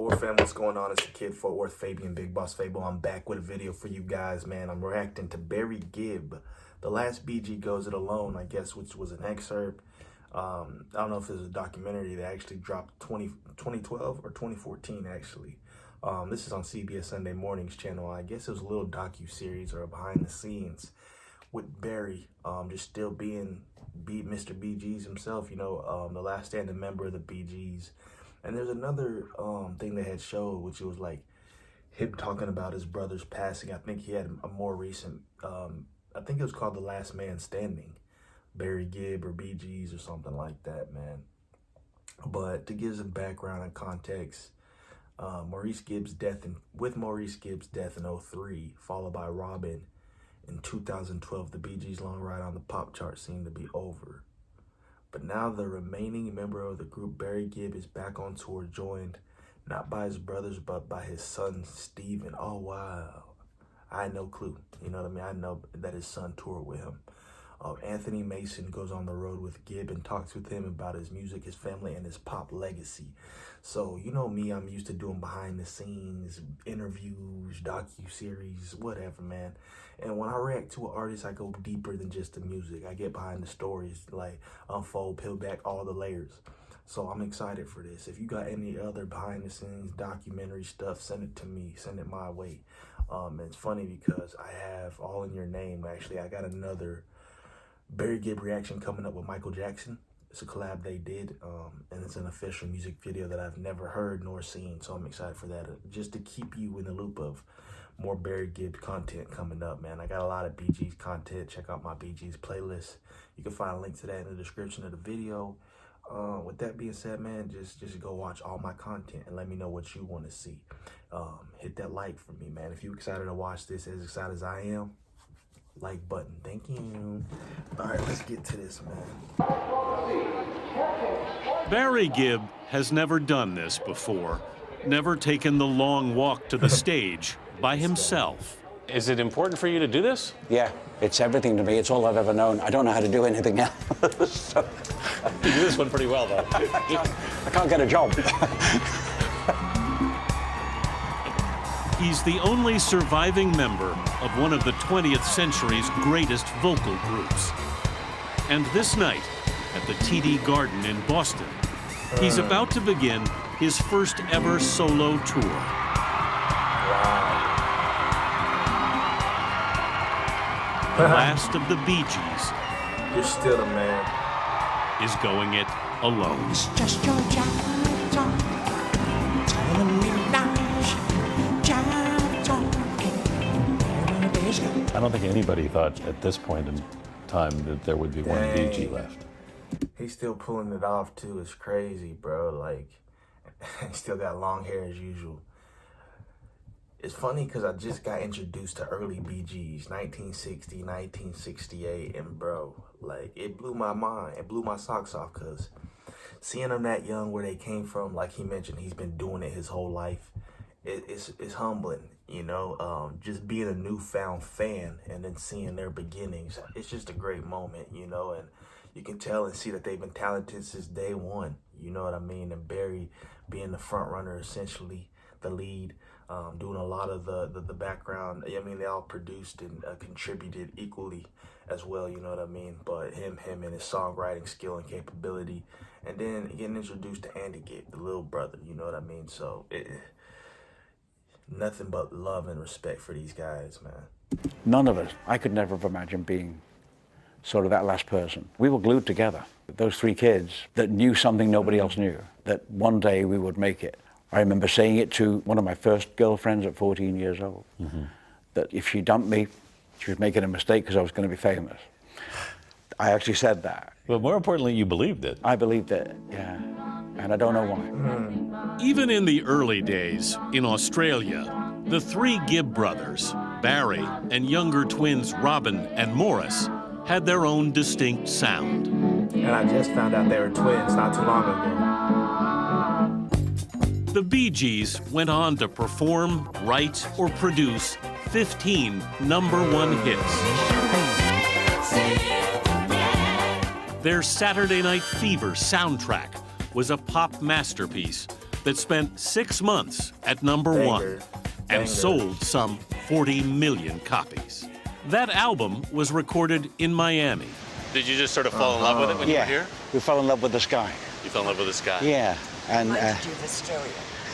Fort fam, what's going on? It's the kid Fort Worth, Fabian, BigBossFabo. I'm back with a video for you guys, man. I'm reacting to Barry Gibb. The last BG Goes It Alone, I guess, which was an excerpt. I don't know if there's a documentary that actually dropped 2012 or 2014, actually. This is on CBS Sunday Morning's channel. I guess it was a little docu-series or a behind the scenes with Barry, just still being Mr. BG's himself, you know, the last standing member of the BG's. And there's another thing they had showed, which was like him talking about his brother's passing. I think he had a more recent, I think it was called The Last Man Standing, Barry Gibb or BG's or something like that, man. But to give some background and context, Maurice Gibb's death in 2003, followed by Robin in 2012, the BG's long ride on the pop chart seemed to be over. But now the remaining member of the group, Barry Gibb, is back on tour, joined not by his brothers, but by his son, Steven. Oh, wow. I had no clue. You know what I mean? I know that his son toured with him. Anthony Mason goes on the road with Gibb and talks with him about his music, his family, and his pop legacy. So, you know me, I'm used to doing behind the scenes, interviews, docu-series, whatever, man. And when I react to an artist, I go deeper than just the music. I get behind the stories, like unfold, peel back all the layers. So I'm excited for this. If you got any other behind the scenes documentary stuff, send it to me, send it my way. It's funny because I have All in Your Name. Actually, I got another Barry Gibb reaction coming up with Michael Jackson. It's a collab they did, and it's an official music video that I've never heard nor seen, so I'm excited for that, just to keep you in the loop of more Barry Gibb content coming up, man. I got a lot of BG's content. Check out my BG's playlist. You can find a link to that in the description of the video. With that being said, man, just go watch all my content and let me know what you want to see. Hit that like for me, man. If you're excited to watch this, as excited as I am, like button. Thank you. All right, let's get to this, man. Barry Gibb has never done this before, never taken the long walk to the stage by himself. Is it important for you to do this? Yeah, it's everything to me. It's all I've ever known. I don't know how to do anything else. So, You do this one pretty well, though. I can't get a job. He's the only surviving member of one of the 20th century's greatest vocal groups. And this night, at the TD Garden in Boston, he's about to begin his first ever solo tour. The last of the Bee Gees. You're still the man. Is going it alone. It's just your jive talk, telling me lies, jive talking. I don't think anybody thought at this point in time that there would be one BG left. He's still pulling it off too. It's crazy, bro. Like, he still got long hair as usual. It's funny because I just got introduced to early BGs, 1960, 1968, and bro, like, it blew my mind. It blew my socks off because seeing them that young, where they came from, like he mentioned, he's been doing it his whole life. It's humbling, you know, just being a newfound fan and then seeing their beginnings. It's just a great moment, you know, and you can tell and see that they've been talented since day one, you know what I mean? And Barry being the front runner, essentially, the lead, doing a lot of the background. I mean, they all produced and contributed equally as well, you know what I mean? But him and his songwriting skill and capability, and then getting introduced to Andy Gibb, the little brother, you know what I mean? So nothing but love and respect for these guys, man. None of us. I could never have imagined being sort of that last person. We were glued together. Those three kids that knew something nobody else knew, that one day we would make it. I remember saying it to one of my first girlfriends at 14 years old, that if she dumped me, she was making a mistake because I was going to be famous. I actually said that. But more importantly, you believed it. I believed it, yeah. And I don't know why. Even in the early days, in Australia, the three Gibb brothers, Barry and younger twins Robin and Morris, had their own distinct sound. And I just found out they were twins not too long ago. The Bee Gees went on to perform, write, or produce 15 #1 hits. Their Saturday Night Fever soundtrack was a pop masterpiece that spent 6 months at number Banger. 1 and Banger. sold some 40 million copies. That album was recorded in Miami. Did you just sort of fall in love with it when you were here? we fell in love with the sky. You fell in love with this guy? Yeah, and Why did you do the stereo?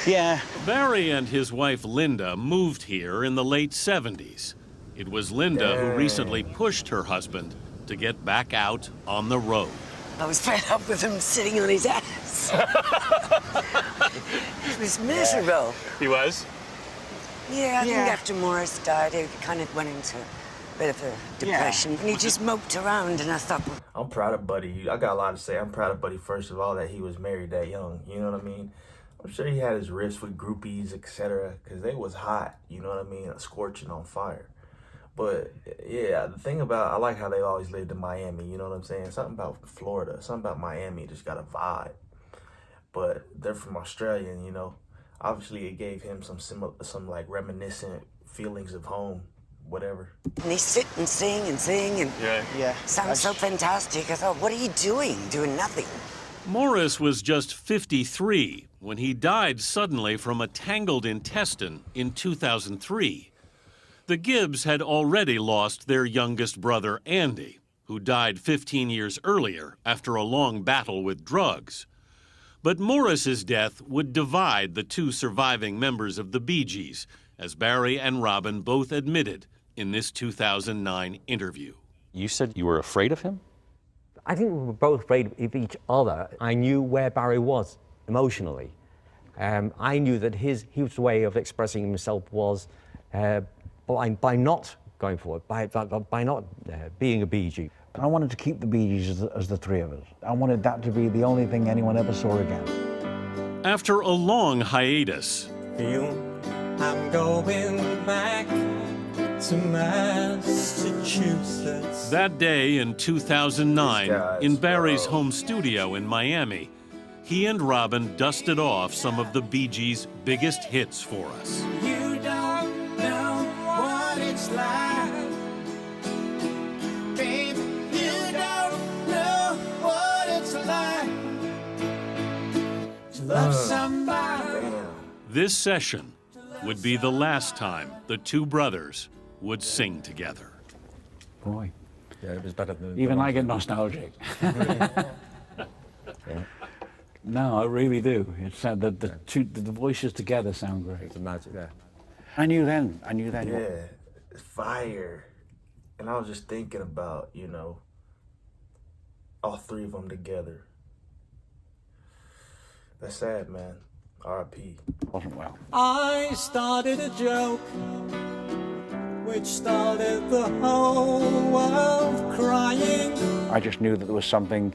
yeah. Barry and his wife Linda moved here in the late 70s. It was Linda who recently pushed her husband to get back out on the road. I was fed up with him sitting on his ass. It was miserable. He was? Yeah, I think after Morris died, he kind of went into a bit of a depression. And he just moped around, and I thought, well, I'm proud of Buddy. I got a lot to say. I'm proud of Buddy, first of all, that he was married that young. You know what I mean? I'm sure he had his riffs with groupies, etc., because they was hot. You know what I mean? Scorching on fire. But, yeah, the thing about, I like how they always lived in Miami. You know what I'm saying? Something about Florida, something about Miami just got a vibe. But they're from Australia, and, you know, obviously it gave him some like reminiscent feelings of home, whatever. and he sit and sing, and Yeah. sounds so fantastic. I thought, what are you doing? Doing nothing. Morris was just 53 when he died suddenly from a tangled intestine in 2003. The Gibbs had already lost their youngest brother, Andy, who died 15 years earlier after a long battle with drugs. But Morris's death would divide the two surviving members of the Bee Gees, as Barry and Robin both admitted in this 2009 interview. You said you were afraid of him? I think we were both afraid of each other. I knew where Barry was emotionally. I knew that his way of expressing himself was by not going forward, by not being a Bee Gee. I wanted to keep the Bee Gees as the three of us. I wanted that to be the only thing anyone ever saw again. After a long hiatus, I'm going back to Massachusetts. that day in 2009, These guys, in Barry's bro. home studio in Miami, he and Robin dusted off some of the Bee Gees' biggest hits for us. You don't know what it's like, babe. You don't know what it's like to love somebody. Damn. This session would be the last time the two brothers would sing together. Boy, Yeah, it was better than even I get nostalgic. No, I really do. It's sad that the voices together sound great. the magic there. I knew then. Yeah, fire. And I was just thinking about, you know, all three of them together. That's sad, man. R.I.P. Wasn't well. I started a joke which started the whole world crying. I just knew that there was something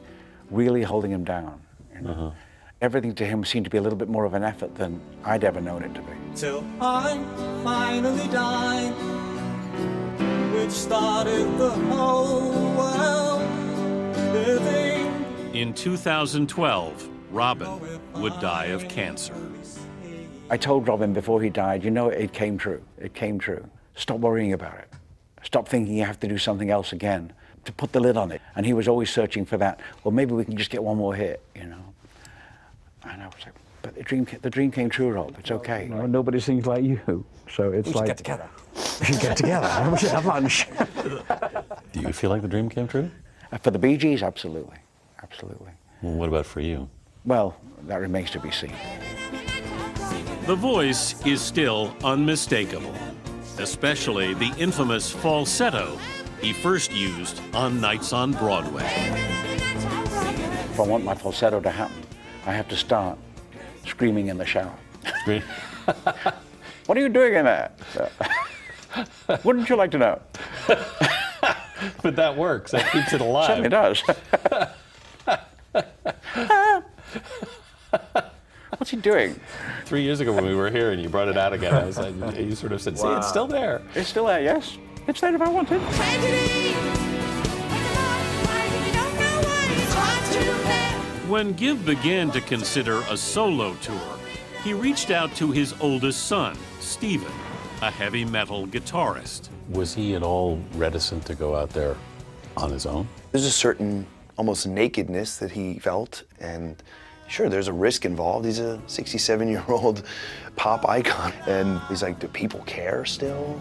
really holding him down. You know? Everything to him seemed to be a little bit more of an effort than I'd ever known it to be. Till I finally died, which started the whole world living. In 2012, Robin would die of cancer. I told Robin before he died, you know, it came true. It came true. Stop worrying about it. Stop thinking you have to do something else again, to put the lid on it. And he was always searching for that. Well, maybe we can just get one more hit, you know. And I was like, but the dream came true, Rob. It's okay. Well, nobody sings like you, so it's We should like get together. we should get together. We should have lunch. Do you feel like the dream came true? For the Bee Gees, absolutely, absolutely. Well, what about for you? Well, that remains to be seen. The voice is still unmistakable, especially the infamous falsetto he first used on Nights on Broadway. If I want my falsetto to happen, I have to start screaming in the shower. Really? What are you doing in there? Wouldn't you like to know? But that works. That keeps it alive. Certainly does. What's he doing? 3 years ago when we were here and you brought it out again, I was like, you sort of said, see, it's still there. It's still there, yes. It's there if I want it. When Gibb began to consider a solo tour, he reached out to his oldest son, Stephen, a heavy metal guitarist. Was he at all reticent to go out there on his own? There's a certain almost nakedness that he felt and Sure, there's a risk involved. He's a 67-year-old pop icon. And he's like, do people care still?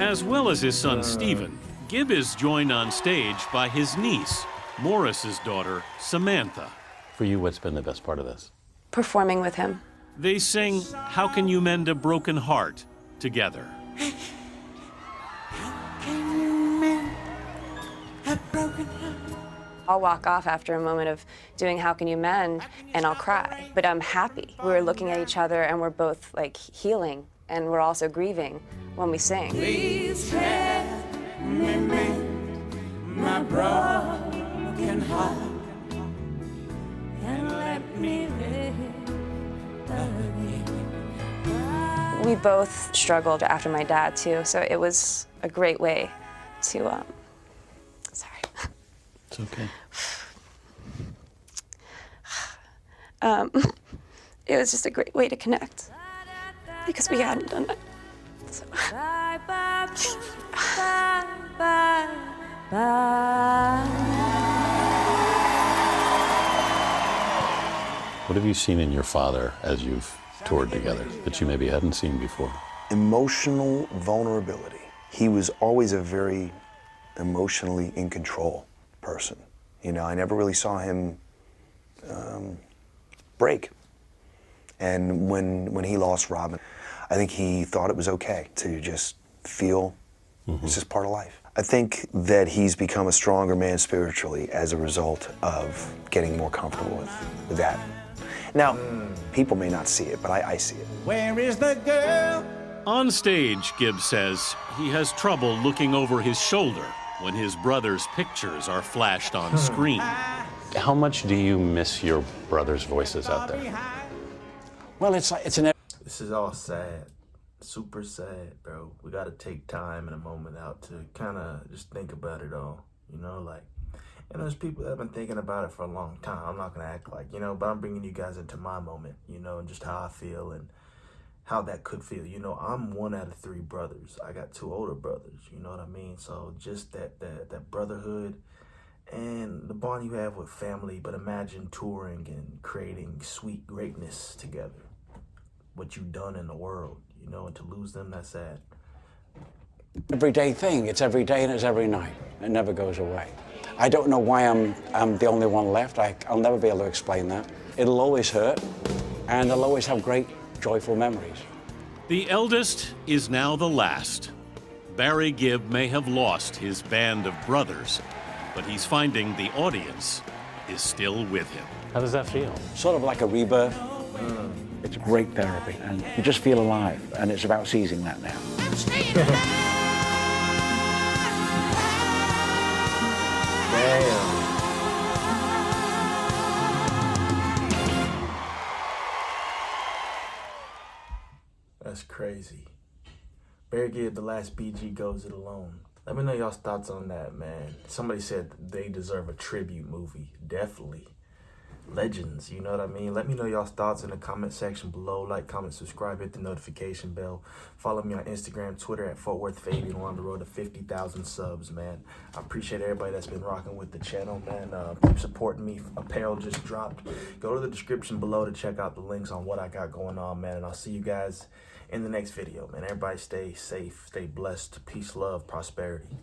As well as his son, Stephen, Gibb is joined on stage by his niece, Morris's daughter, Samantha. For you, what's been the best part of this? Performing with him. They sing How Can You Mend a Broken Heart together. I'll walk off after a moment of doing How Can You Mend, and I'll cry, but I'm happy. We're looking at each other and we're both like healing, and we're also grieving when we sing. Please help me mend my broken heart and let me live again. We both struggled after my dad too, so it was a great way to, sorry. It's okay. It was just a great way to connect because we hadn't done it. So. Bye, bye, bye, bye, bye. What have you seen in your father as you've toured together that you maybe hadn't seen before? Emotional vulnerability. He was always a very emotionally in control person. You know, I never really saw him break. And when he lost Robin, I think he thought it was okay to just feel it's just part of life. I think that he's become a stronger man spiritually as a result of getting more comfortable with that. Now, people may not see it, but I see it. Where is the girl? On stage, Gibb says he has trouble looking over his shoulder when his brother's pictures are flashed on screen. How much do you miss your brother's voices out there? Well, it's an... This is all sad. Super sad, bro. We gotta take time and a moment out to kind of just think about it all. You know, like, and there's people that have been thinking about it for a long time. I'm not gonna act like, you know, but I'm bringing you guys into my moment, you know, and just how I feel and how that could feel. You know, I'm 1 out of 3 brothers. I got 2 older brothers, you know what I mean? So just that brotherhood and the bond you have with family, but imagine touring and creating sweet greatness together. What you've done in the world, you know, and to lose them, that's sad. Everyday thing. It's every day and it's every night. It never goes away. I don't know why I'm the only one left. I'll never be able to explain that. It'll always hurt, and I'll always have great, joyful memories. The eldest is now the last. Barry Gibb may have lost his band of brothers, but he's finding the audience is still with him. How does that feel? Sort of like a rebirth. It's great therapy, and you just feel alive, and it's about seizing that now. Damn. That's crazy. Barry Gibb, the last BG, goes it alone. Let me know y'all's thoughts on that, man. Somebody said they deserve a tribute movie. Definitely. Legends, you know what I mean? Let me know y'all's thoughts in the comment section below. Like, comment, subscribe, hit the notification bell. Follow me on Instagram, Twitter at FortWorthFabo. We're on the road to 50,000 subs, man. I appreciate everybody that's been rocking with the channel, man. Keep supporting me. Apparel just dropped. Go to the description below to check out the links on what I got going on, man. And I'll see you guys in the next video, man. Everybody stay safe, stay blessed. Peace, love, prosperity.